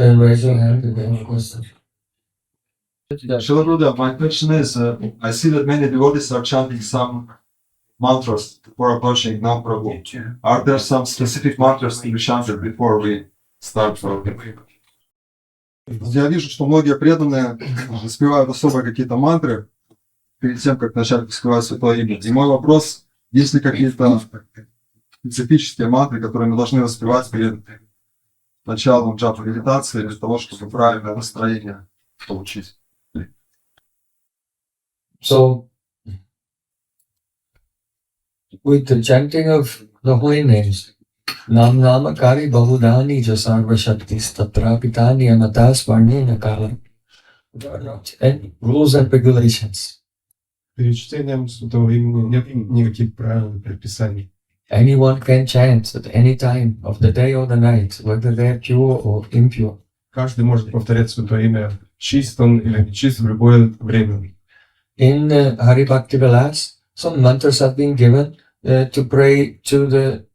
can raise your hand if you have a question. Srila Gurudev, my question is, I see that many devotees are chanting some mantras before approaching Nam Prabhu. Are there some specific mantras to be chanted before we start? Я вижу, что многие преданные воспевают особо какие-то мантры перед тем, как начать воспевать Святое Имя. И мой вопрос, есть ли какие-то специфические мантры, которые мы должны воспевать перед началом джапа медитации для того, чтобы правильное настроение получить? So, with the chanting of the holy names, Nam Namakari Bahudani Jasarva Shaktis Tatrapitani Amatas Varnina Kala. There are not any rules and regulations. Перед чтением Святого Имени нет никаких правил и предписаний. Anyone can chant at any time of the day or the night, whether they are pure or impure. Каждый может повторять Святое Имя, чист он или нечист, в любое время. In Hari Bhakti Vilas, some mantras have been given to pray to the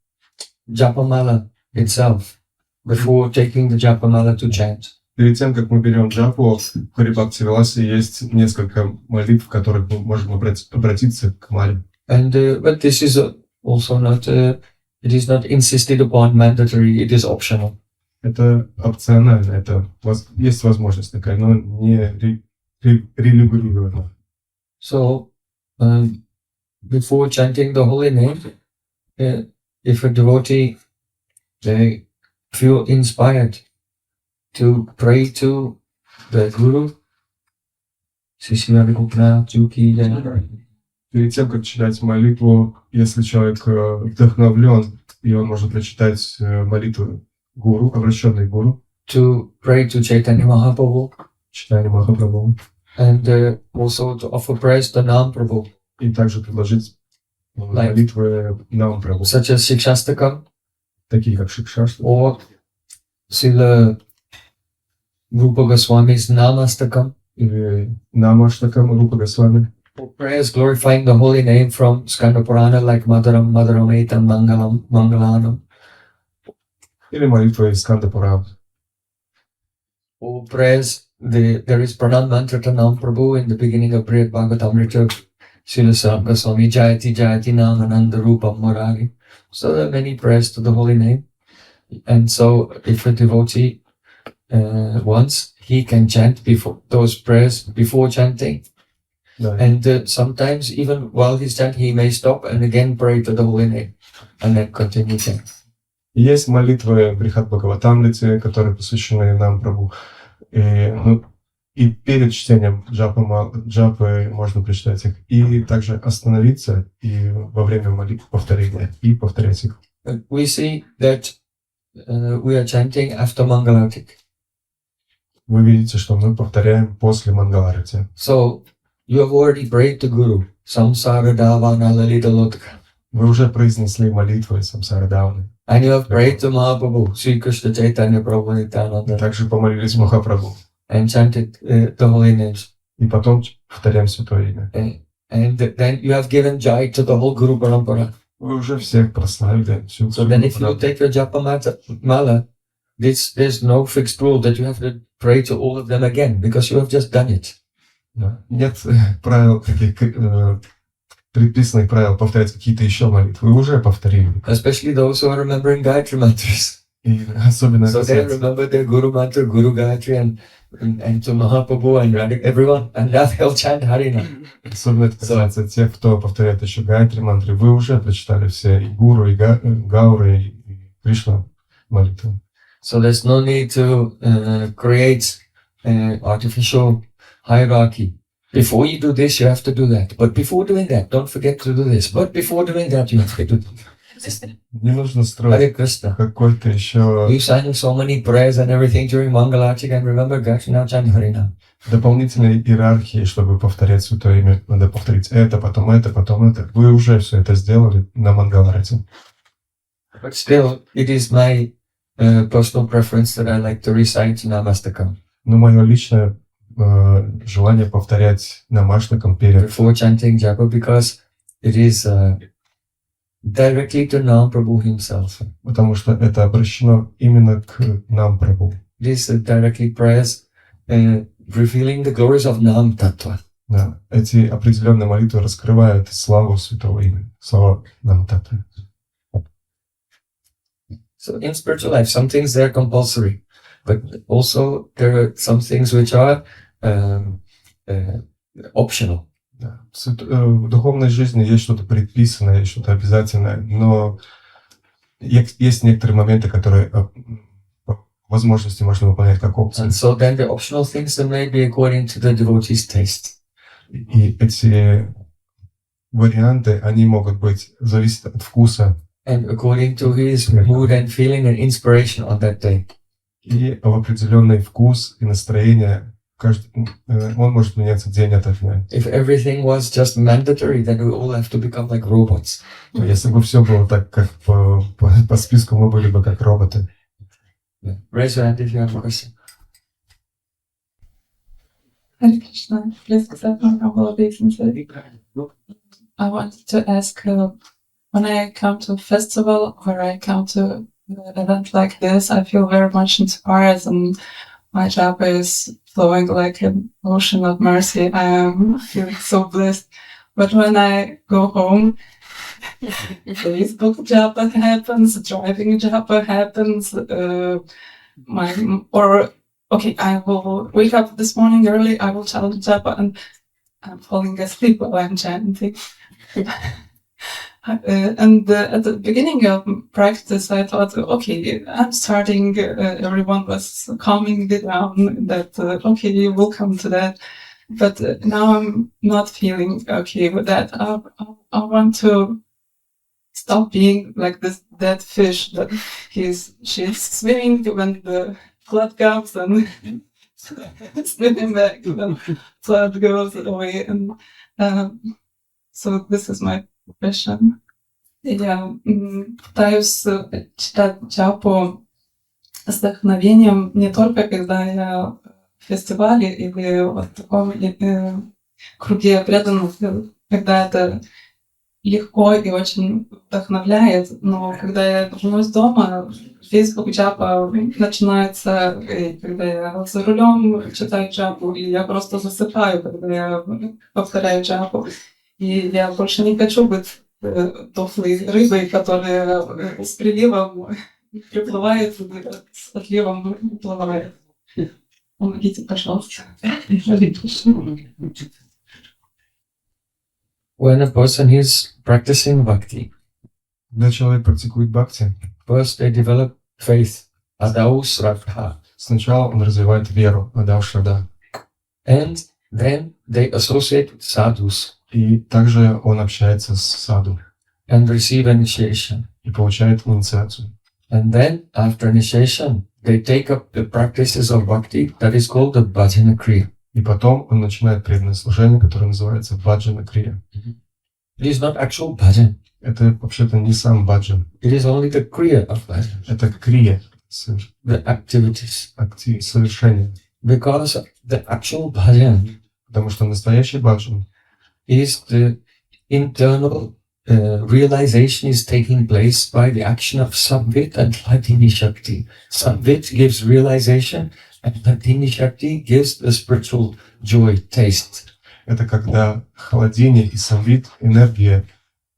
Japamala itself before taking the Japamala to chant. Перед тем, как мы берем джапу, в Хари Бхакти Виласе есть несколько молитв, в которых мы можем обратиться к Мале. And but this is also not, it is not insisted upon, mandatory, it is optional. Это опционально, это есть возможность такая, но не регулирована. So, before chanting the holy name, if a devotee they feel inspired to pray to the Guru, Перед тем, как читать молитву, если человек вдохновлен, и он может прочитать молитву Гуру, обращенной к Гуру, to pray to Chaitanya Mahaprabhu, читание Махапрабху, and also to offer prayers to Nam Prabhu, и также предложить молитвы Нам Прабху, such as Shikshastakam, такие как Шикшаштха, or Srila Rupa Goswami's Namastakam, или Намаштакам Рупа Госвами, or prayers glorifying the holy name from Skanda Purana like Madaram, Madarametam, Mangalam, Mangalanam, или молитва из Сканда Пурана. or prayers, there is Pranam Mantra to Nam Prabhu in the beginning of Brihad Bhagavatamrita, Srila Goswami Jayati Jayati Nam Ananda Rupam Murari. So there are many prayers to the holy name. And so if a devotee wants, he can chant before those prayers before chanting. Да. And sometimes even while he's chanting, he may stop and again pray to the holy name and then continue chanting. Есть молитвы Брихат Бхагаватамрите, которые посвящены нам Прабху. И перед чтением джапы можно прочитать их. И также остановиться и во время молитвы повторения и повторять их. We see that we are chanting after Mangalartik. Вы видите, что мы повторяем после Мангаларати. So you have already prayed to Guru. Samsara Davana Lalita Lotka. Вы уже произнесли молитвы Самсара Давны. And you have prayed to Mahaprabhu, Sri Krishna Chaitanya Prabhu Nityananda. Также помолились Махапрабху. And chanted the holy names. И потом повторяем Святое Имя. And then you have given jai to the whole Guru Parampara. Вы уже всех прославили. So then if you take your Japa Mala, there's no fixed rule that you have to pray to all of them again, because you have just done it. Да. Нет правил, таких предписанных правил повторять какие-то еще молитвы. Вы уже повторили. Especially those who are remembering Gayatri mantras. И особенно So they remember their Guru Mantra, Guru Gayatri, and to Mahaprabhu and Radha, everyone, and now they'll chant Harinam. Особенно это касается тех, кто повторяет еще Гайатри мантры. Вы уже прочитали все и Гуру, и Гауры, и Кришна молитвы. So there's no need to create artificial hierarchy. Before you do this, you have to do that. But before doing that, don't forget to do this. But before doing that, you have to do this. Не нужно Hare строить Krishna. какой-то еще You sang so many prayers and everything during Mangalartik, and remember, Gayatri, now chant Harinam. дополнительной иерархии, чтобы повторять Святое Имя. Надо повторить это, потом это, потом это. Вы уже все это сделали на Мангаларате. But still, it is my personal preference that I like to recite Namastakam Но мое личное желание повторять намаштакам перед before chanting Japa, because it is directly to Nam Prabhu himself. потому что это обращено именно к нам, Прабху. this directly prayers revealing the glories of Nam Tattva. Да, эти определенные молитвы раскрывают славу святого имени, слава нам Татвы. So in spiritual life, some things they are compulsory, but also there are some things which are optional. Да. В духовной жизни есть что-то предписанное, есть что-то обязательное, но есть некоторые моменты, которые по возможности можно выполнять как опцию. And so then the optional things they may be according to the devotee's taste. И эти варианты, они могут быть зависят от вкуса. And according to his mood and feeling and inspiration on that day. И в определенный вкус и настроение он может меняться день ото дня. If everything was just mandatory, then we all have to become like robots. Если бы все было так, как по списку, мы были бы как роботы. Raise your hand if you have a question. Hare Krishna, please accept my humble obeisances. I wanted to ask, when I come to a festival or I come to an event like this, I feel very much inspired and my japa is flowing like an ocean of mercy. I am feeling so blessed. But when I go home, Facebook japa happens, driving japa happens, I will wake up this morning early, I will chant japa and I'm falling asleep while I'm chanting. And at the beginning of practice, I thought, okay, I'm starting, everyone was calming me down, that, okay, you will come to that. But now I'm not feeling okay with that. I want to stop being like this dead fish that she's swimming when the flood comes and swimming back when flood goes away. And so this is my question. Я пытаюсь читать джапу с вдохновением не только когда я в фестивале или в таком круге преданных, когда это легко и очень вдохновляет, но когда я вернусь дома, Facebook джапа начинается, когда я за рулем читаю джапу, и я просто засыпаю, когда я повторяю джапу. И я больше не хочу быть тухлой рыбой, которая с приливом приплывает, с отливом уплывает. Помогите, пожалуйста. When a person is practicing bhakti, Когда человек практикует бхакти, first they develop faith, adau sraddha, сначала он развивает веру, адау шрадха, and then they associate with sadhus и также он общается с саду and receive initiation. и получает инициацию. And then, after initiation, they take up the practices of bhakti that is called the bhajana kriya. И потом он начинает преданное служение, которое называется баджана крия. It is not actual bhajan. Это вообще-то не сам баджан, It is only the kriya of bhajan, это крия, the activities. совершение. Because the actual bhajan Потому что настоящий баджан is the internal realization is taking place by the action of Samvit and Hladini Shakti. Samvit gives realization and Hladini Shakti gives the spiritual joy, taste. это когда хладини и самвит, энергия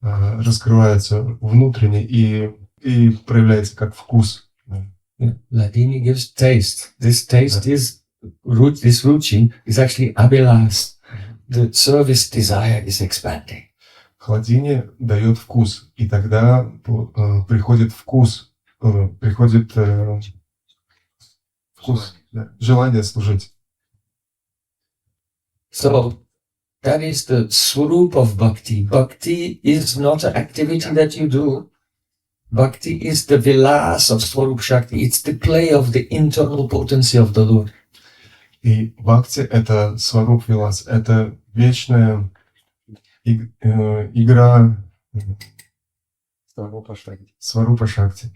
раскрывается внутренне и проявляется как вкус. Hladini gives taste. This taste is this ruchi is actually abhilas. The service desire is expanding. Хладини дает вкус, и тогда приходит вкус, приходит вкус, да, желание служить. So that is the swarup of bhakti. Bhakti is not an activity that you do. Bhakti is the vilas of Swarup Shakti. It's the play of the internal potency of the Lord. И бхакти — это сваруп вилас, это вечная игра сварупа шакти.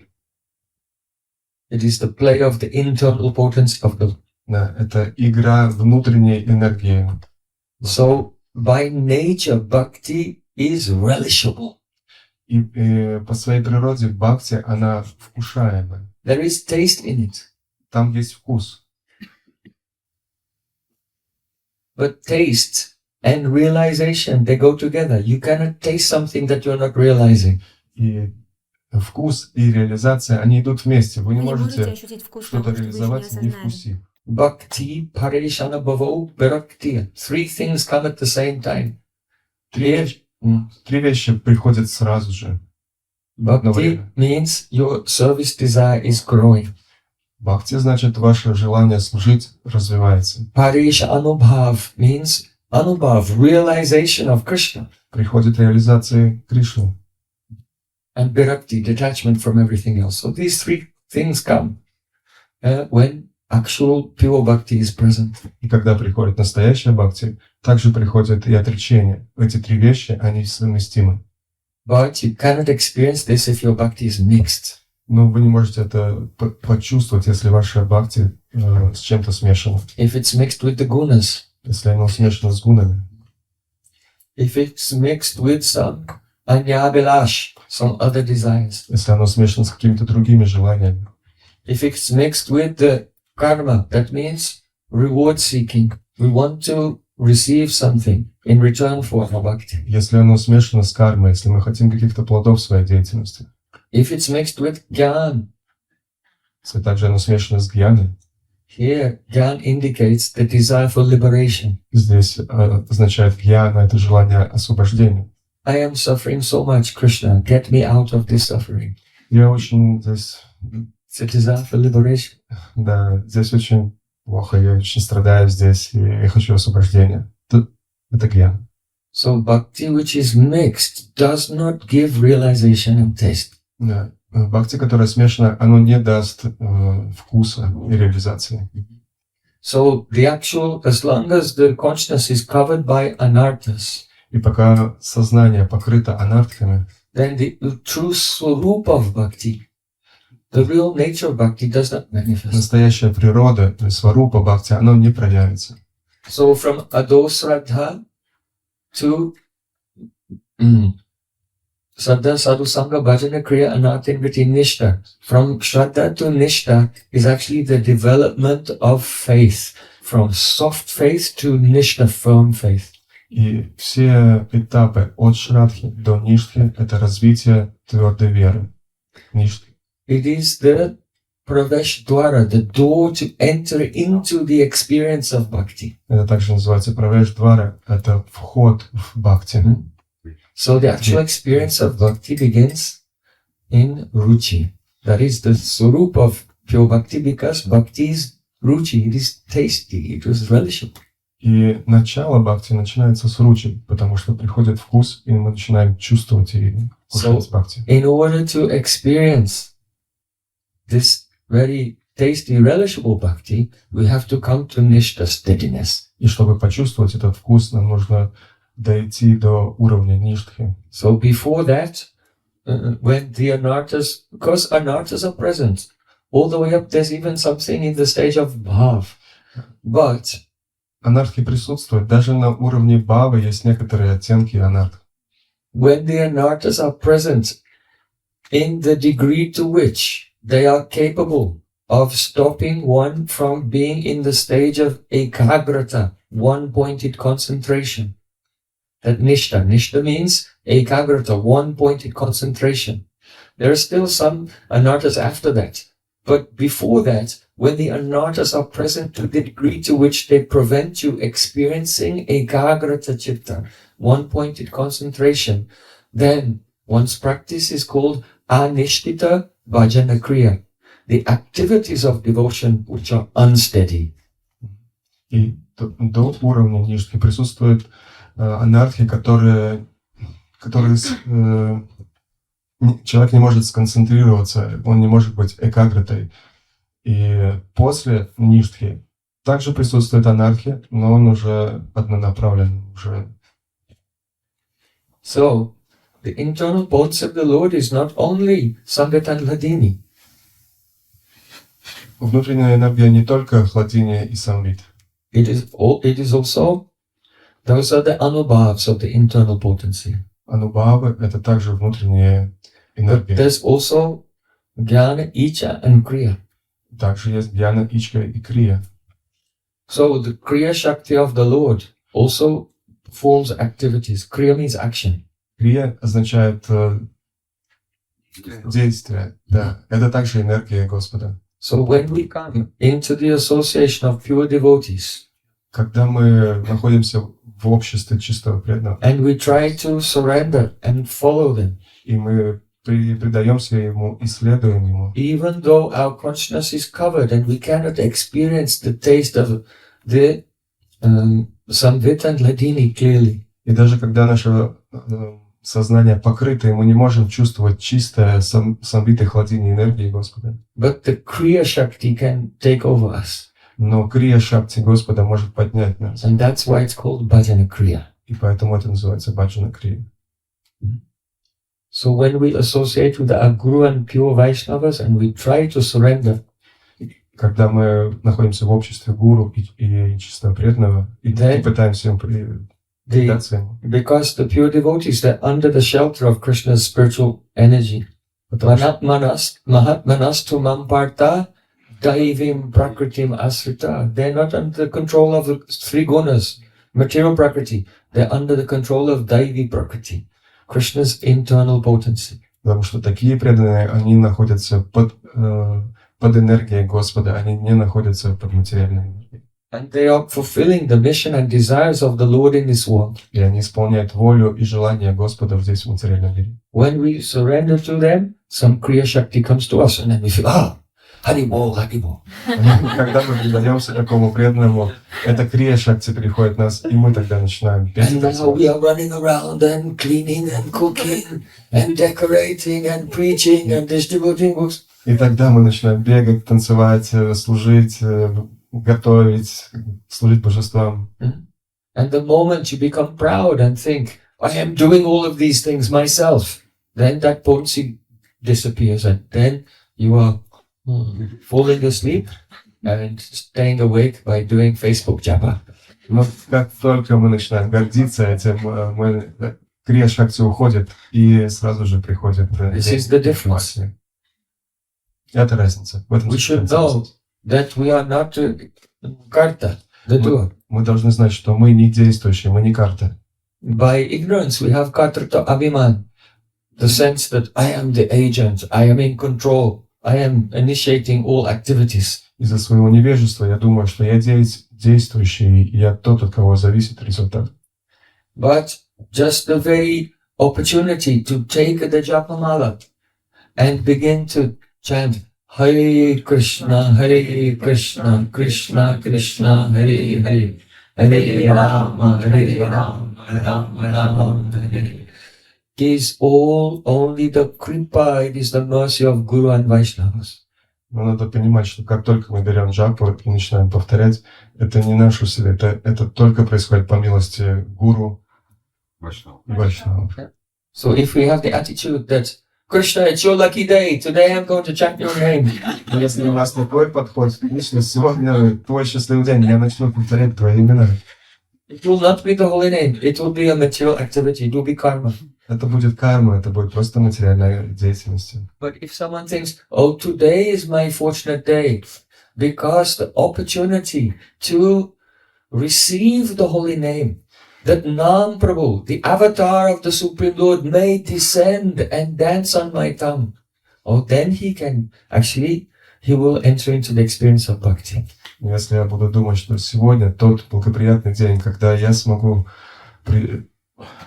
It is the play of the internal potency of the Lord. Да, это игра внутренней энергии. So by nature, bhakti is relishable. И по своей природе бхакти, она вкушаемая. There is taste in it. там есть вкус. But taste and realization, they go together. You cannot taste something that you're not realizing. И вкус и реализация, они идут вместе. Вы не Вы не можете можете ощутить вкус что-то того, что вы еще не реализовать, не осознали. вкусив. Bhakti, parishana bhavo, virakti. Three things come at the same time. Три вещи приходят сразу же. Bhakti means your service desire is growing. Бхакти значит, ваше желание служить развивается. Parish anubhav means anubhav, realization of Krishna. Приходит реализация Кришны. And virakti, detachment from everything else. So these three things come when actual pure bhakti is present. И когда приходит настоящая бхакти, также приходит и отречение. Эти три вещи, они совместимы. But you cannot experience this if your bhakti is mixed. Но вы не можете это почувствовать, если ваша бхакти с чем-то смешана. If it's mixed with the gunas, Если оно смешано с гунами. if it's mixed with some anyabilash, some other desires, Если оно смешано с какими-то другими желаниями. if it's mixed with the karma, that means reward seeking. We want to receive something in return for our bhakti. Если оно смешано с кармой, если мы хотим каких-то плодов в своей деятельности. If it's mixed with gyan, Если также оно смешано с гьяной, here gyan indicates the desire for liberation. здесь означает гьяна, это желание освобождения. I am suffering so much, Krishna. Get me out of this suffering. Я очень здесь, It's a desire for liberation. да, здесь очень плохо, я очень страдаю здесь, и я хочу освобождения. Это гьяна. So bhakti which is mixed does not give realization and taste. Да. Бхакти, которое смешано, оно не даст вкуса и реализации. So the actual, as long as the consciousness is covered by anarthas, И пока сознание покрыто анартхами, then the true swarup of bhakti, the real nature of bhakti does not manifest. настоящая природа, то есть сварупа бхакти, оно не проявится. So from adosraddha to Saddha Sadhu Sangha Bhajana Kriya Anatinvriti Nishta. From Shraddha to Nishta is actually the development of faith. From soft faith to Nishta, firm faith. И все этапы от Шрадхи до Ништхи – это развитие твердой веры. Ништхи. It is the Pravesh Dwara, the door to enter into the experience of Bhakti. Это также называется Правеш-двара – это вход в Бхакти. So the actual experience of Bhakti begins in Ruchi. That is the Swarup of pure Bhakti, because Bhakti is Ruchi, it is tasty, it is relishable. И начало Бхакти начинается с Ручи, потому что приходит вкус, и мы начинаем чувствовать и кушать Бхакти. In order to experience this very tasty, relishable Bhakti, we have to come to Nishta, steadiness. И чтобы почувствовать этот вкус, нам нужно дойти до уровня Ништхи. So before that, when the anarthas, because anarthas are present, all the way up there's even something in the stage of bhav. But Анархи присутствует. Даже на уровне бхавы есть некоторые оттенки анарх. when the anarthas are present, in the degree to which they are capable of stopping one from being in the stage of ekagrata, one-pointed concentration. That nishta. Nishta means ekagrata, one-pointed concentration. There are still some anarthas after that. But before that, when the anarthas are present to the degree to which they prevent you experiencing ekagrata chitta, one-pointed concentration, then one's practice is called anishtita bhajana kriya, the activities of devotion which are unsteady. И до уровня Ништхи присутствуют анархи, которые человек не может сконцентрироваться, он не может быть экагратой. И после Ништхи также присутствует анархия, но он уже однонаправлен, уже. So, the internal potency of the Lord is not only Sangat and Hladini. Внутренняя энергия не только хладиния и самвит. It is also, those are the anubhavs of the internal potency. Анубхавы — это также внутренняя But энергия. there's also jnana, icha and kriya. Также есть Дьяна, Ичка и Крия. So the Kriya Shakti of the Lord also performs activities. Kriya means action. Крия означает действие. Да, это также энергия Господа. So when we come into the association of pure devotees, Когда мы находимся в обществе чистого преданного, and we try to surrender and follow them, и мы предаемся Ему и следуем Ему, even though our consciousness is covered and we cannot experience the taste of the Samvit and Ladini clearly, и даже когда наше сознание покрыто, и мы не можем чувствовать чистое самвитой хладини энергии Господа, but the Kriya Shakti can take over us. но Крия Шакти Господа может поднять нас. And that's why it's called Bhajana Kriya. И поэтому это называется Баджана Крия. So when we associate with our Guru and pure Vaishnavas and we try to surrender, Когда мы находимся в обществе гуру и чистого преданного, и пытаемся им предаться ему. because the pure devotees, they're under the shelter of Krishna's spiritual energy. Mahatmanastu mamparta daivim prakritim asrita. They're not under the control of the three gunas, material prakriti. They're under the control of Daivi prakriti, Krishna's internal potency. Потому что такие преданные, они находятся под энергией Господа, они не находятся под материальной энергией. And they are fulfilling the mission and desires of the Lord in this world. И они исполняют волю и желания Господа здесь, в материальном мире. When we surrender to them, some Kriya Shakti comes to us and then we feel, Haribol, Haribol. Когда мы предаемся такому преданному, эта Крия Шакти приходит в нас, и мы тогда начинаем петь. And now we are running around and cleaning and cooking and decorating and preaching and distributing books. И тогда мы начинаем бегать, танцевать, служить, готовить, служить божествам. And the moment you become proud and think, I am doing all of these things myself, then that potency disappears and then you are falling asleep and staying awake by doing Facebook Japa. Но как только мы начинаем гордиться этим, Крия Шакти уходит, и сразу же приходит This is the difference. Это разница. В этом We should know that we are not karta, the doer. Мы должны знать, что мы не действующие, мы не карта. By ignorance, we have karta abhiman, the sense that I am the agent, I am in control, I am initiating all activities. Из-за своего невежества я думаю, что я действующий, и я тот, от кого зависит результат. But just the very opportunity to take the Japamala and begin to chant Hare Krishna, Krishna Krishna, Hare Hare, Hare Rama, Rama Rama, Hare is all only the kripa, it is the mercy of Guru and Vaishnavas. Но надо понимать, что как только мы берем джапу и начинаем повторять, это не наше усилие, это только происходит по милости гуру и вайшнавов. So if we have the attitude that Krishna, it's your lucky day, today I'm going to chant your name. Но если у нас такой подход, Кришна, сегодня твой счастливый день, я начну повторять твои имена. It will not be the holy name, it will be a material activity, it will be karma. Это будет карма, это будет просто материальная деятельность. But if someone thinks, oh, today is my fortunate day, because the opportunity to receive the holy name, that Nam Prabhu, the avatar of the Supreme Lord, may descend and dance on my tongue, oh, then he will enter into the experience of bhakti. Если я буду думать, что сегодня тот благоприятный день, когда я смогу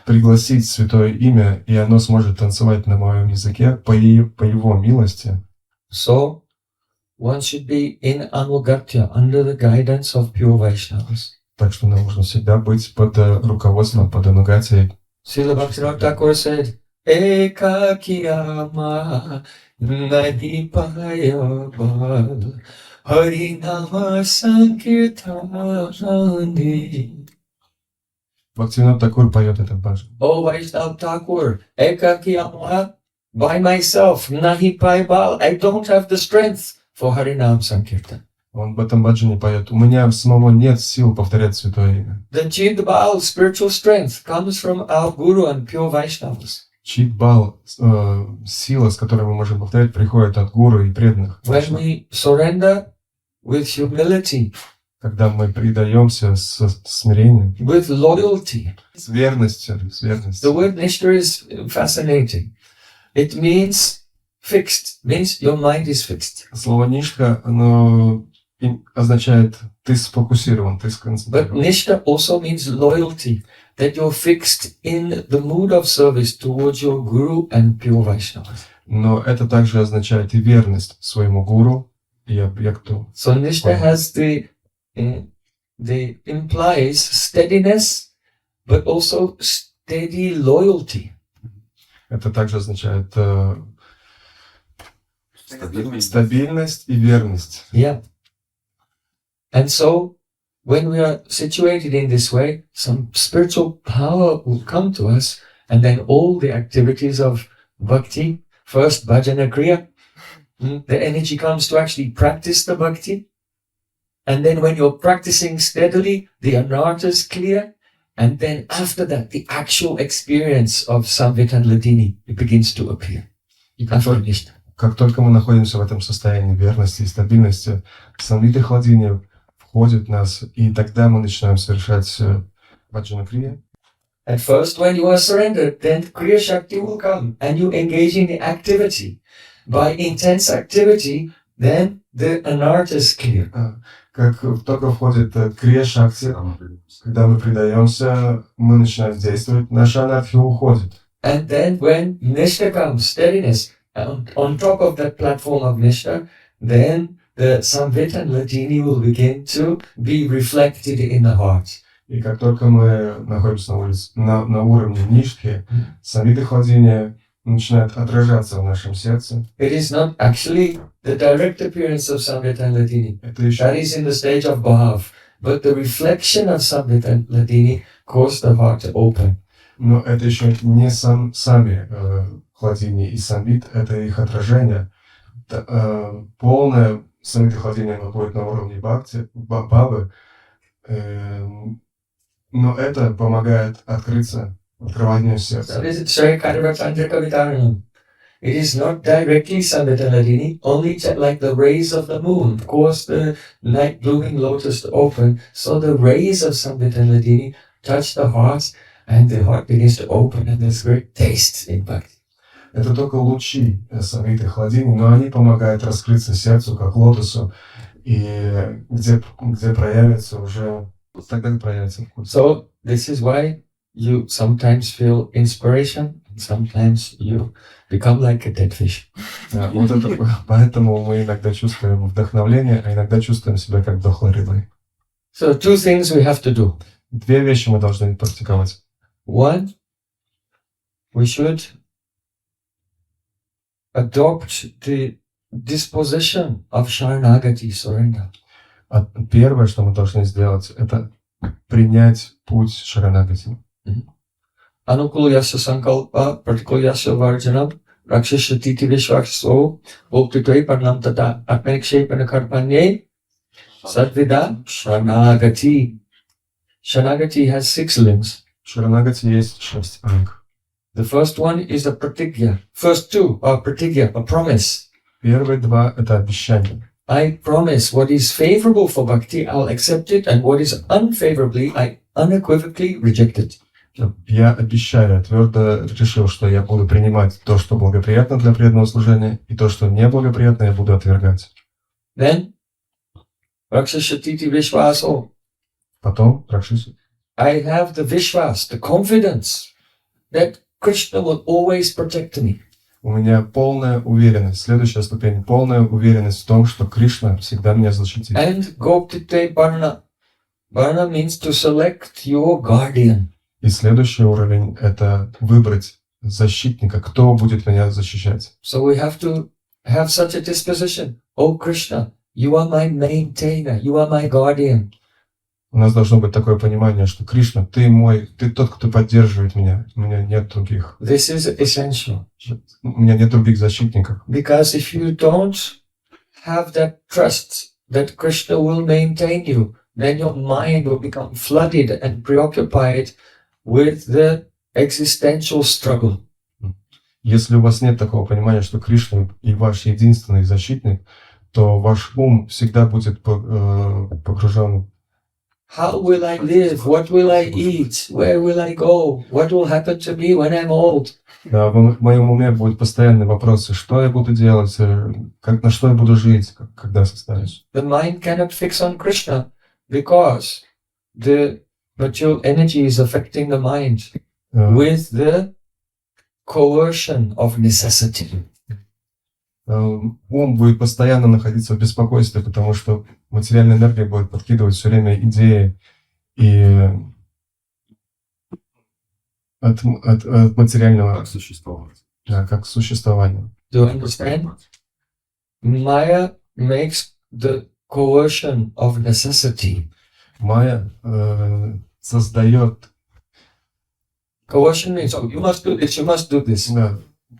пригласить святое имя, и оно сможет танцевать на моем языке по его милости. So, one should be in Anugatya, under the guidance of pure Vaishnavas. Так что нам нужно всегда быть под руководством, под анугатией. Srila Bhaktivinoda Thakur said, Ekakiyama nahi payabal Harinama Sankirtani. Бхактивинод Такур поет этот баджан. Oh Vaishnava Thakur, Ekakiyama, by myself, nahi payabal, I don't have the strength for Harinam Sankirtan. Он в этом баджане поет: у меня самого нет сил повторять святое имя. The Jindabal spiritual strength comes from our Guru and pure Vaishnavas. чит бал, сила, с которой мы можем повторять, приходит от гуру и преданных. When we surrender with humility, Когда мы предаемся с смирением, with loyalty. с верностью, The word nishta is fascinating. It means fixed, means your mind is fixed. Слово нишка, оно означает ты сфокусирован, ты But сконцентрирован. nishta also means loyalty, that you're fixed in the mood of service towards your guru and pure Vaishnavas. Но это также означает и верность своему гуру и объекту. So nishta has the implies steadiness, but also steady loyalty. Это также означает стабильность и верность. Yeah. And so, when we are situated in this way, some spiritual power will come to us, and then all the activities of bhakti, first bhajana kriya, the energy comes to actually practice the bhakti. And then when you're practicing steadily, the anartha is clear. And then after that, the actual experience of Samvit and Ladini, it begins to appear. After nishta. Как только мы находимся в этом состоянии верности и стабильности, самвита хладини входит в нас, и тогда мы начинаем совершать баджана крия. At first, when you are surrendered, then Kriya Shakti will come and you engage in the activity. By intense activity, then the anartha is clear. Как только входит крия шакти, когда мы предаемся, мы начинаем действовать, наша анархия уходит. And then when Nishta comes, steadiness, on top of that platform of Nishta, then the Samvit and Ladini will begin to be reflected in the heart. И как только мы находимся на уровне нишки, самвита хладини начинает отражаться в нашем сердце. It is not actually the direct appearance of Samvit and Ladini. Это еще, That is in the stage of Bhav. But the reflection of Samvit and Ladini cause the heart to open. но это еще не сами хладини и самвит, это их отражение. Полное самвита хладини находит на уровне бхакти, бхавы, но это помогает открыванию сердца. So this is very kind of a Chandrika Vitaranam. It is not directly Samvit and Ladini, only like the rays of the moon cause the night blooming lotus to open. So the rays of Samvit and Ladini touch the heart, and the heart begins to open, and there's great taste in bhakti. Это только лучи самвиты хладини, но они помогают раскрыться сердцу, как лотосу, и где проявится уже, тогда проявится вкус. So this is why you sometimes feel inspiration, and sometimes you become like a dead fish. Вот это, поэтому мы иногда чувствуем вдохновление, а иногда чувствуем себя как дохлой рыбой. So two things we have to do. Две вещи мы должны практиковать. One, we should adopt the disposition of Sharanagati, surrender. Первое, что мы должны сделать, это принять путь Шаранагати. Anukulyasya sankalpa pratikulyasya varjanam rakshashatiti vishvakso bhoktatve parnam tata atmanikshepana karpanye sadvida Sharanagati. Sharanagati has 6 limbs. В Шаранагати есть 6 анг. The first one is a pratigya. First 2 are pratigya, a promise. Первые 2 — это обещание. I promise what is favorable for bhakti, I'll accept it, and what is unfavorably, I unequivocally reject it. Я обещаю, я твердо решил, что я буду принимать то, что благоприятно для преданного служения, и то, что неблагоприятно, я буду отвергать. Then, rakshashatiti vishvaso. Потом, Ракшиса, I have the vishwas, the confidence that Krishna will always protect me. у меня полная уверенность, следующая ступень, полная уверенность в том, что Кришна всегда меня защитит. And goptite varna. Varna means to select your guardian. И следующий уровень — это выбрать защитника, кто будет меня защищать. So we have to have such a disposition. Oh Krishna, you are my maintainer, you are my guardian. У нас должно быть такое понимание, что Кришна, ты тот, кто поддерживает меня. У меня нет других. This is essential. У меня нет других защитников. Because if you don't have that trust that Krishna will maintain you, then your mind will become flooded and preoccupied with the existential struggle. Если у вас нет такого понимания, что Кришна и ваш единственный защитник, то ваш ум всегда будет погружен. How will I live? What will I eat? Where will I go? What will happen to me when I'm old? Да, в моем уме будут постоянные вопросы, что я буду делать, на что я буду жить, когда состарюсь. The mind cannot fix on Krishna because the material energy is affecting the mind with the coercion of necessity. Ум будет постоянно находиться в беспокойстве, потому что материальная энергия будет подкидывать все время идеи и от материального Как существовать. Да, как существование. Do you understand? Maya makes the coercion of necessity. Майя создает Coercion means, oh, you must do this, you must do this.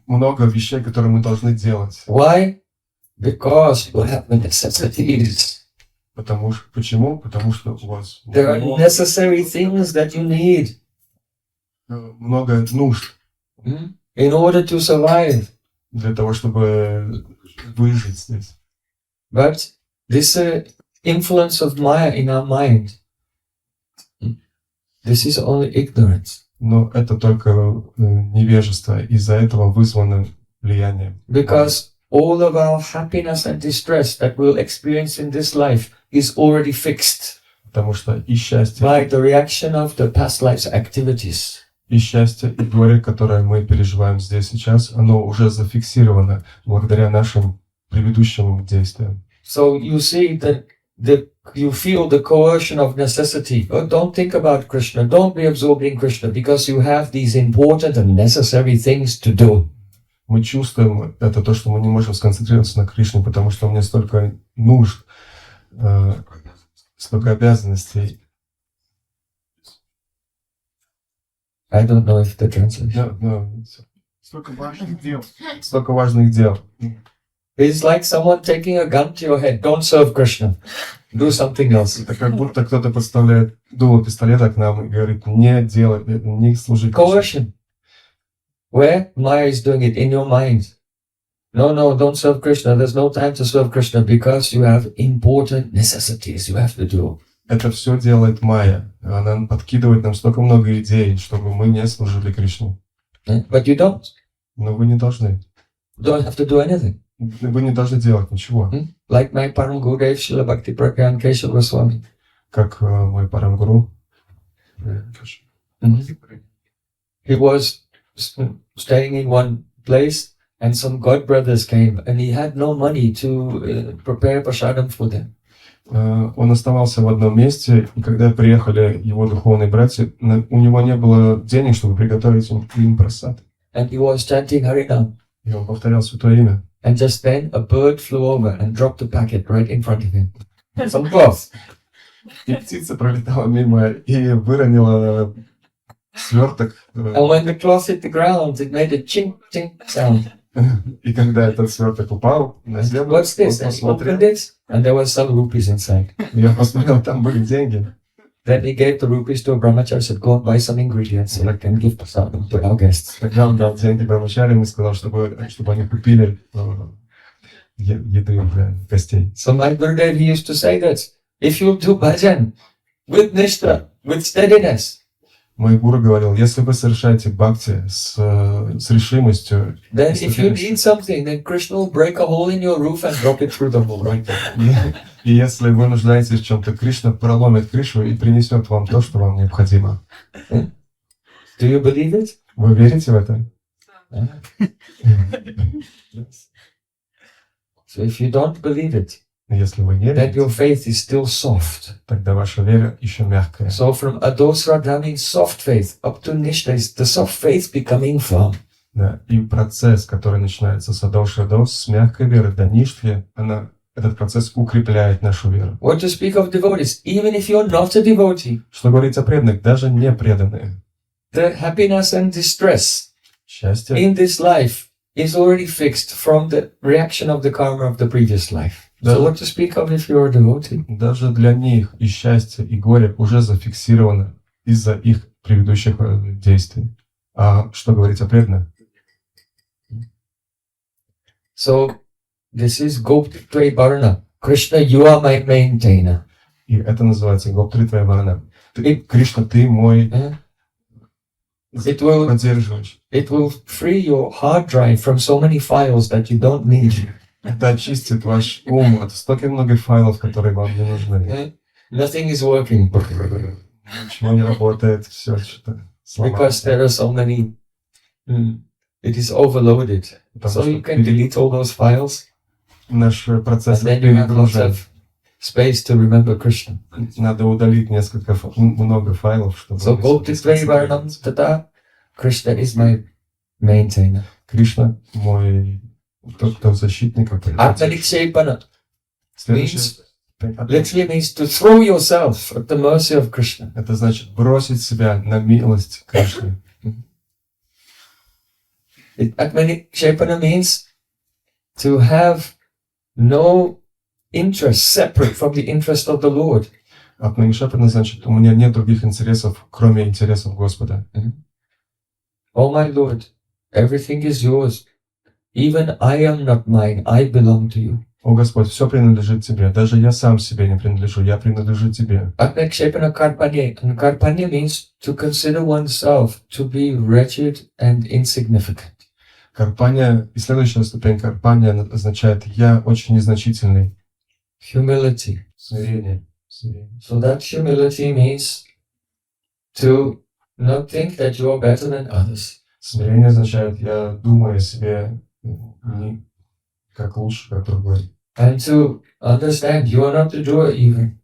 много вещей, которые мы должны делать. Why? Because you have the necessities. Почему? Потому что у вас There are necessary things that you need много нужд in order to survive. для того, чтобы выжить здесь. But this influence of Maya in our mind, this is only ignorance. Но это только невежество. Из-за этого вызвано влияние. Because all of our happiness and distress that we'll experience in this life is already fixed Потому что и счастье, by the reaction of the past life's activities. и горе, которое мы переживаем здесь сейчас, оно уже зафиксировано благодаря нашим предыдущим действиям. So you see that you feel the coercion of necessity. Oh, don't think about Krishna. Don't be absorbed in Krishna because you have these important and necessary things to do. Мы чувствуем это то, что мы не можем сконцентрироваться на Кришне, потому что у меня столько нужд, столько обязанностей. I don't know if the translation. Столько важных дел. Столько важных дел. It's like someone taking a gun to your head. Don't serve Krishna. Do something else. Это как будто кто-то подставляет дуло пистолета к нам и говорит, не служи Кришне. Coercion. Where? Maya is doing it in your mind. No, don't serve Krishna. There's no time to serve Krishna because you have important necessities you have to do. Это все делает Майя. Она подкидывает нам столько много идей, чтобы мы не служили Кришне. But you don't. Но вы не должны. Don't have to do anything. Вы не должны делать ничего. Like my Param Gurudev Srila Bhakti Pragyan Keshav Goswami. Как мой парамгуру. He was staying in one place and some god brothers came and he had no money to prepare prasadam for them. Он оставался в одном месте, и когда приехали его духовные братья, у него не было денег, чтобы приготовить им прасад. And he was chanting Harinam. И он повторял святое имя. And just then a bird flew over and dropped a packet right in front of him. Some cloth. И птица пролетала мимо и выронила сверток. And when the cloth hit the ground, it made a chink, chink sound. И когда этот сверток упал на землю, What's this? And he opened it, and there were some rupees inside. Я посмотрел, там были деньги. Then he gave the rupees to a brahmachari, said, go and buy some ingredients so I can give prasadam to our guests. Тогда он дал деньги брамачарям и сказал, чтобы они купили еды для гостей. So my Gurudev, he used to say that if you do bhajan with nishta, with steadiness, Мой гуру говорил, если вы совершаете бхакти с решимостью, then if you need something, then Krishna will break a hole in your roof and drop it through the hole right there. И если вы нуждаетесь в чем-то, Кришна проломит крышу и принесет вам то, что вам необходимо. Do you believe it? Вы верите в это? So if you don't believe it, Если вы не then your верите, faith is still soft. тогда ваша вера еще мягкая. So from adosradha means soft faith up to nishta is the soft faith becoming firm. Да. И процесс, который начинается с адош-адос, с мягкой веры до ништхи, этот процесс укрепляет нашу веру. What to speak of devotees, even if you're not a devotee, Что говорить о преданных, даже не преданные. the happiness and distress Счастье in this life is already fixed from the reaction of the karma of the previous life. So what to speak of if you're a devotee? даже для них и счастье, и горе уже зафиксировано из-за их предыдущих действий. А что говорить о преданных? So this is Goptritve Varna. Krishna, you are my maintainer. И это называется Гоптри Варна. Кришна, ты мой It will поддерживаешь. free your hard drive from so many files that you don't need. Это очистит ваш ум от столько много файлов, которые вам не нужны. Nothing is working Ничего не работает, все что-то because there are so many. It is overloaded. So you can delete all those files, Наш процесс and then you have lots перегружен. of space to remember Krishna. Надо удалить много файлов, чтобы... So Goptritve Varnam Tata, Krishna is my maintainer. Кришна мой тот, кто защитник. Atmanikshepana Следующее. literally means to throw yourself at the mercy of Krishna. Это значит бросить себя на милость Кришны. Atmanikshepana means to have no interest separate from the interest of the Lord. Атманишапана значит, у меня нет других интересов, кроме интересов Господа. Oh my Lord, everything is yours. Even I am not mine, I belong to you. О Господь, все принадлежит Тебе. Даже я сам себе не принадлежу, я принадлежу Тебе. Atmakshepana karpanya. And karpanya means to consider oneself to be wretched and insignificant. Карпания, и следующая ступень карпания означает «я очень незначительный». Humility. Смирение. So that humility means to not think that you are better than others. Смирение означает «я думаю о себе не как лучше, как другой». And to understand you are not the doer even.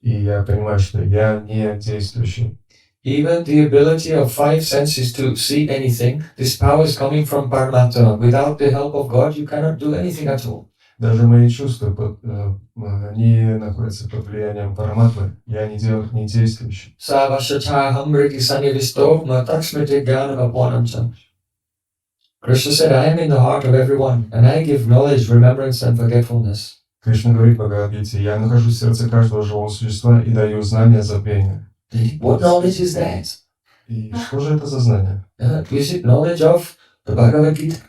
И я понимаю, что я не действующий. Even the ability of five senses to see anything, this power is coming from Paramatma. Without the help of God, you cannot do anything at all. Даже мои чувства, они находятся под влиянием Параматмы. Я не действующий. Krishna said, I am in the heart of everyone, and I give knowledge, remembrance, and forgetfulness. Кришна говорит в Бхагавад-гите: я нахожусь в сердце каждого живого существа и даю знания забвения. What knowledge is that? И что же это за знание? Is it knowledge of the Bhagavad Gita?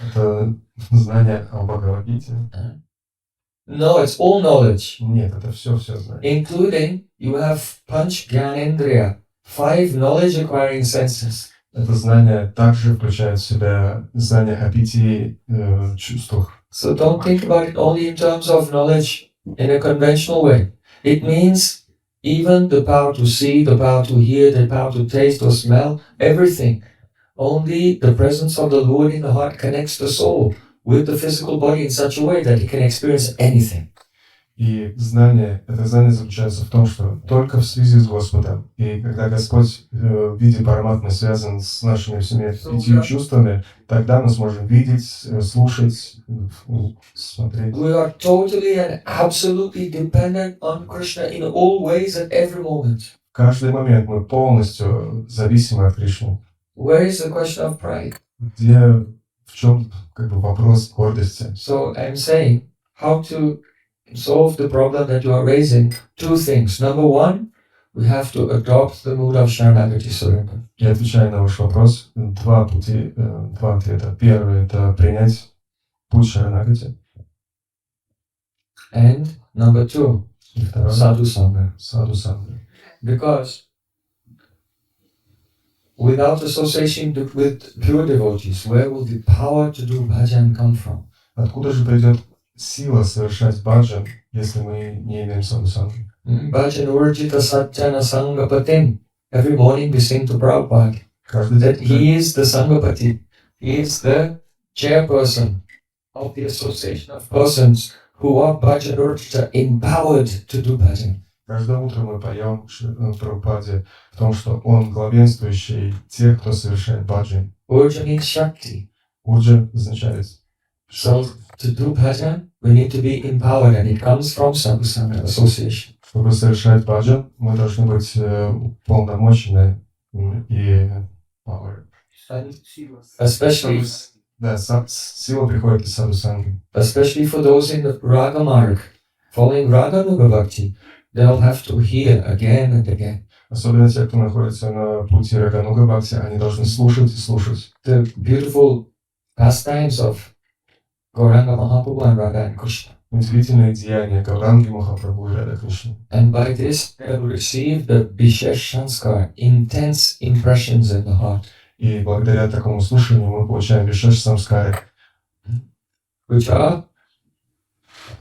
Это знание о Бхагавад-гите? No, it's all knowledge. Нет, это все знание. Including, you have Panch Gyanendriya, 5 knowledge-acquiring senses. Это знание также включает в себя знание о 5 чувствах. So don't think about it only in terms of knowledge in a conventional way. It means even the power to see, the power to hear, the power to taste or smell, everything. Only the presence of the Lord in the heart connects the soul with the physical body in such a way that it can experience anything. И это знание заключается в том, что только в связи с Господом, и когда Господь в виде параматмы связан с нашими всеми 5 чувствами, тогда мы сможем видеть, слушать, смотреть. We are totally and absolutely dependent on Krishna in all ways at every moment. В каждый момент мы полностью зависимы от Кришны. Where is the question of pride? В чем вопрос гордости? So I'm saying how to solve the problem that you are raising. 2 things. Number 1, we have to adopt the mood of Sharanagati surrender. Я отвечаю на ваш вопрос. 2 ответа. Первый — это принять путь Шаранагати. And number 2, sadhu sangha. Саду Сангha. Because without association with pure devotees, where will the power to do bhajan come from? Откуда же придет сила совершать баджан, если мы не имеем саду сангхи? Bhajan urjita satjana sangapatim. Every morning we sing to Prabhupada that he is the sangapati. He is the chairperson of the association of persons who are bhajan urjita, empowered to do bhajan. Каждое утро мы поем Прабхупаде в том, что он главенствующий тех, кто совершает баджан. Urja means shakti. Урджа означает. So to do bhajan, we need to be empowered, and it comes from sadhu sangha association. Чтобы совершать баджан, мы должны быть полномочны и power. Especially, Сила приходит из саду сангхи. especially for those in the raga marg, following raga nuga bhakti, they'll have to hear again and again. Особенно те, кто находится на пути Рагануга Бхакти, они должны слушать и слушать. The beautiful pastimes of Gauranga Mahaprabhu and Radha and Krishna. Удивительные деяния Гауранги Махапрабху и Рада Кришны. And by this, they will receive the Vishesh Sanskar, intense impressions in the heart. И благодаря такому слушанию мы получаем вишеш самскары, Which are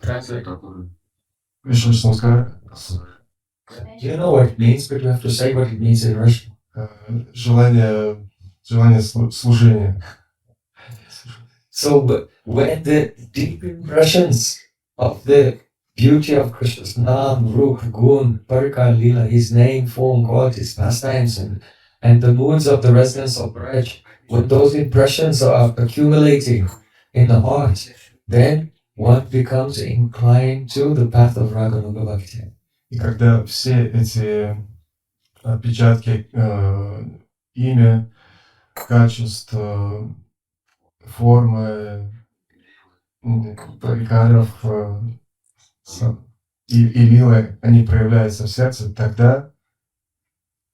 translate. вишеш самскары, You know what it means, but you have to say what it means in Russian. желание служения. So when the deep impressions of the beauty of Krishna's Nam, Rup, Gun, Parikar, Lila, his name, form, qualities, pastimes, and the moods of the residents of Braj, when those impressions are accumulating in the heart, then one becomes inclined to the path of Raganuga Bhakti. И когда все эти отпечатки имя, качеств, формы, парикаров и лилы, они проявляются в сердце, тогда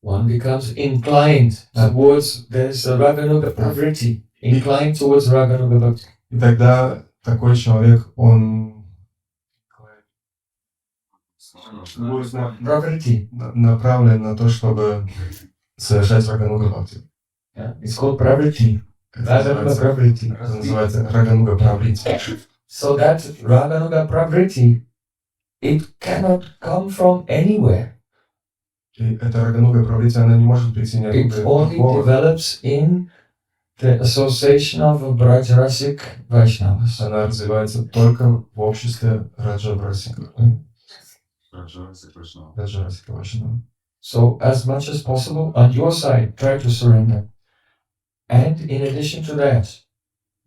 one becomes inclined towards this Raganuga Pravriti, inclined towards Raganuga Bhakti. И тогда такой человек, он направлен на то, чтобы совершать Рагануга Бхакти. It's called Pravriti. Raganuga Pravriti. Это называется Рагануга Праврити. So that Raganuga Pravriti, it cannot come from anywhere. И эта Рагануга Праврити, она не может прийти ни It откуда only другого. develops in the association of Brajrasic Vaishnavas. Она развивается только в обществе Раджа-Брасика. Раджа-Брасика Вайшнава. So as much as possible, on your side, try to surrender. And in addition to that,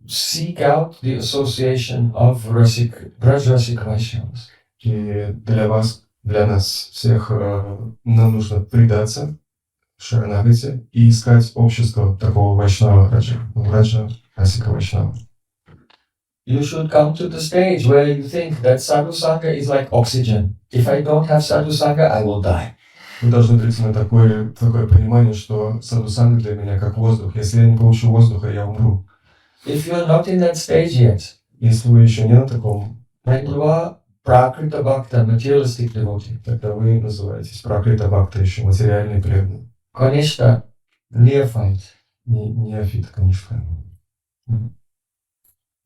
seek out the association of Brajrasic Vaishnavas. И для вас, для нас всех, нам нужно предаться Шаранагати и искать общество такого Вайшнава, Раджа-Брасика Вайшнава. You should come to the stage where you think that sadhu sangha is like oxygen. If I don't have sadhu sangha, I will die. Вы должны прийти на такое понимание, что садхусанга для меня как воздух. Если я не получу воздуха, я умру. If you are not in that stage yet, Если вы еще не на таком, then you are prakrita bhakta, materialistic devotee. тогда вы называетесь пракрита бхакта, еще материальный преданный. Kanishta, neophyte. Неофит, конечно.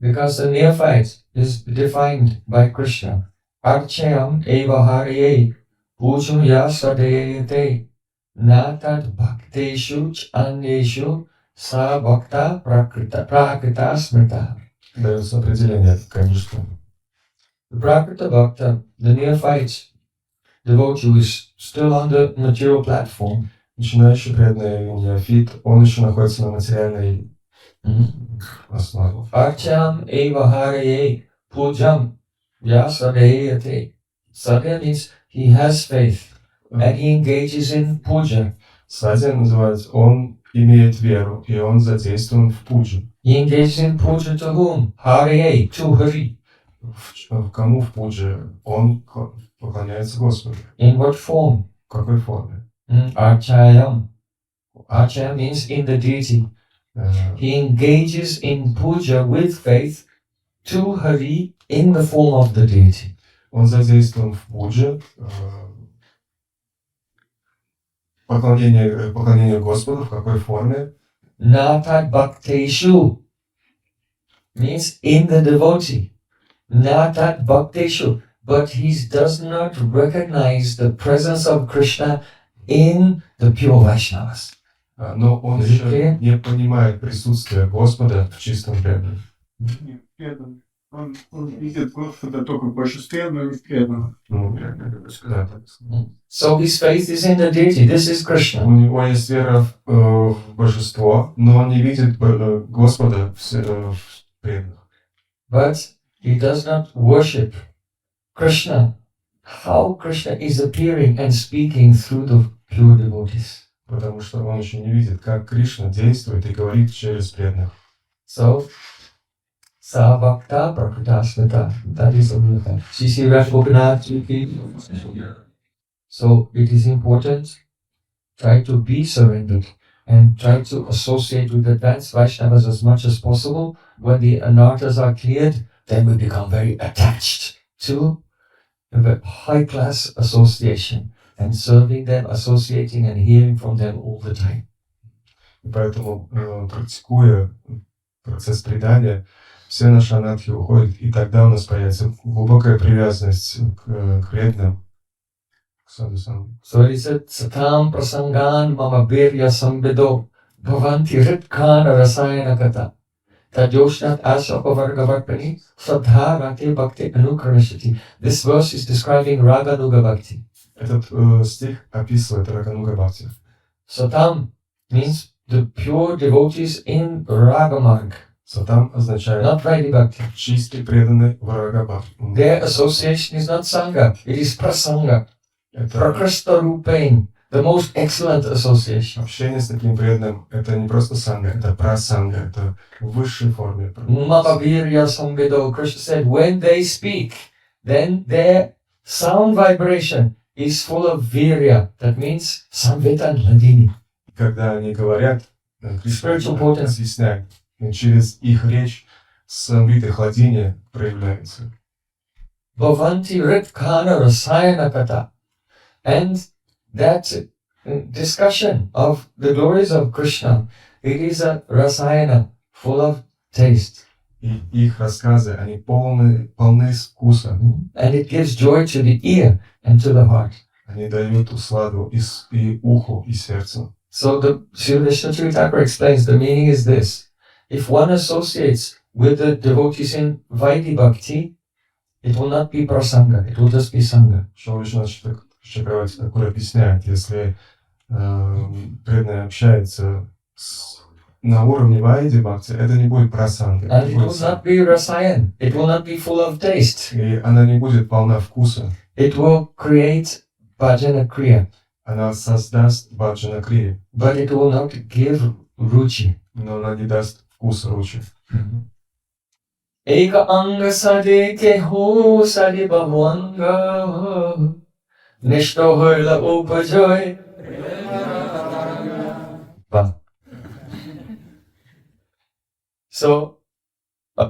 Because the neophyte is defined by Krishna. Archayam eva hariye pujam ya sadeyate natad bhakteshu anyeshu sa bhakta prakrita smrita. Дается определение, конечно. The prakrita bhakta, the neophyte devotee who is still on the material platform. Начинающий преданный неофит, он еще находится на материальной основе. Archam eva hariye pujam ya sadeyate. Sadhya means he has faith and he engages in puja. Садья называется, он имеет веру, и он задействован в пуджу. He engages in puja to whom? Hariye, to Hari. В кому в пудже? Он поклоняется Господу. In what form? В какой форме? Archayam. Archayam means in the deity. Э, He engages in puja with faith to Hari in the form of the deity. Он задействован в пудже, поклонение Господу, в какой форме? Natad bhakteshu means in the devotee. Natad bhakteshu. But he does not recognize the presence of Krishna in the pure Vaishnavas. Но он еще не понимает присутствие Господа в чистом преданном. Он видит Господа только в божестве, но не в преданном. Да. So his faith is in the deity. This is Krishna. У него есть вера в божество, но он не видит Господа в преданных. But he does not worship Krishna. How Krishna is appearing and speaking through the pure devotees. Потому что он еще не видит, как Кришна действует и говорит через преданных. So, sa bhakta prakrita smrita. That is the real thing. Sisi Rashbhokanath. So, it is important. Try to be surrendered and try to associate with advanced Vaishnavas as much as possible. When the anarthas are cleared, then we become very attached to the high-class association and serving them, associating and hearing from them all the time. И поэтому, практикуя процесс предания, все наши анархии уходят, и тогда у нас появится глубокая привязанность к преданным, к саду-сангу. So he said, Satam prasangan mama birya sambido bhavanti ritkana rasayana kata tajoshnat ashapavargavarpani sadha rati bhakti anukarashati. This verse is describing Raganuga Bhakti. Этот стих описывает Рагануга Бхакти. Satam means the pure devotees in Ragamarg, Сатам означает not Vaidhi Bhakti. чистый преданный Варага Бхакти. Their association is not Sangha, it is Prasanga. Это Prakrishta Rupain, the most excellent association. общение с таким преданным, это не просто санга, это прасанга, это в высшей форме. Mamavirya Samvedo, Krishna said, when they speak, then their sound vibration is full of virya. That means Samveta and Ladini. Когда они говорят, Кришна Spiritual potency. объясняет, и через их речь самвиты хладиния проявляется. Bhavanti Ritkana Rasayana Kata. And that discussion of the glories of Krishna, it is a rasayana, full of taste. И их рассказы, они полны вкуса. And it gives joy to the ear and to the heart. Они дают усладу и уху, и сердцу. So the Srila Vishnu Thakur explains the meaning is this. If one associates with the devotees in Vaidhi Bhakti, it will not be prasanga, it will just be sangha. Шри Вишну Чакраварти Тхакур объясняет, если преданный общается на уровне Вайди Бхакти, это не будет прасанга. And it will not be rasayan, it will not be full of taste. И она не будет полна вкуса. It will create bhajana kriya, Она создаст баджана крия, but it will not give ruchi. но она не даст вкуса ручи. Eka anga sade ke ho sade bhavanga nishto hoila upajoy. So,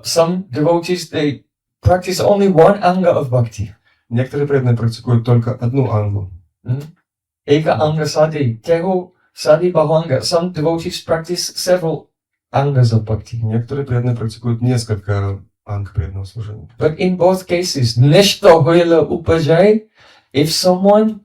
some devotees, they practice only one anga of bhakti. Некоторые преданные практикуют только одну ангу. Eka anga sadi, keho sadi bhavanga. Some devotees practice several angas of bhakti. Некоторые преданные практикуют несколько анг преданного служения. But in both cases, nishta hoila upajay, if someone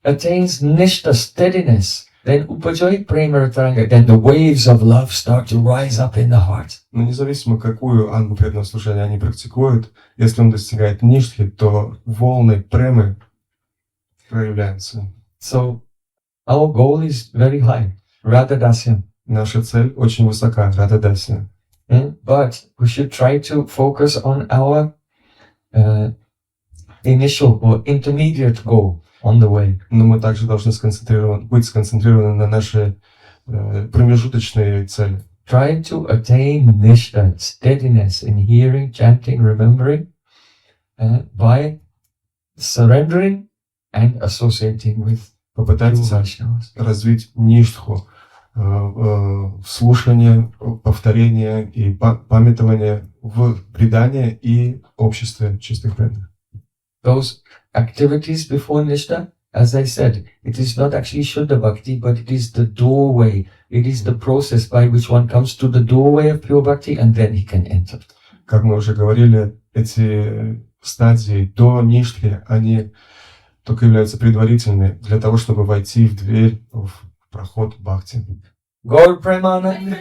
attains nishta, steadiness, then upajay prema ratanga, then the waves of love start to rise up in the heart. Но независимо, какую ангу преданного служения они практикуют, если он достигает ништхи, то волны премы проявляются. So, our goal is very high, Radha Dasya. Наша цель очень высока, Рада Дасия. But we should try to focus on our initial or intermediate goal on the way. Но мы также должны быть сконцентрированы на нашей промежуточной цели. Try to attain nishta, steadiness in hearing, chanting, remembering, by surrendering and associating with Попытайтесь Vaishnavas. развить ништху, слушание, повторение и памятование в предании и обществе чистых преданных. Those activities before nishta, as I said, it is not actually Shuddha Bhakti, but it is the doorway. It is the process by which one comes to the doorway of pure Bhakti and then he can enter. Как мы уже говорили, эти стадии до ништхи, они только являются предварительными для того, чтобы войти в дверь, в проход Бхакти. Gaur Premanand.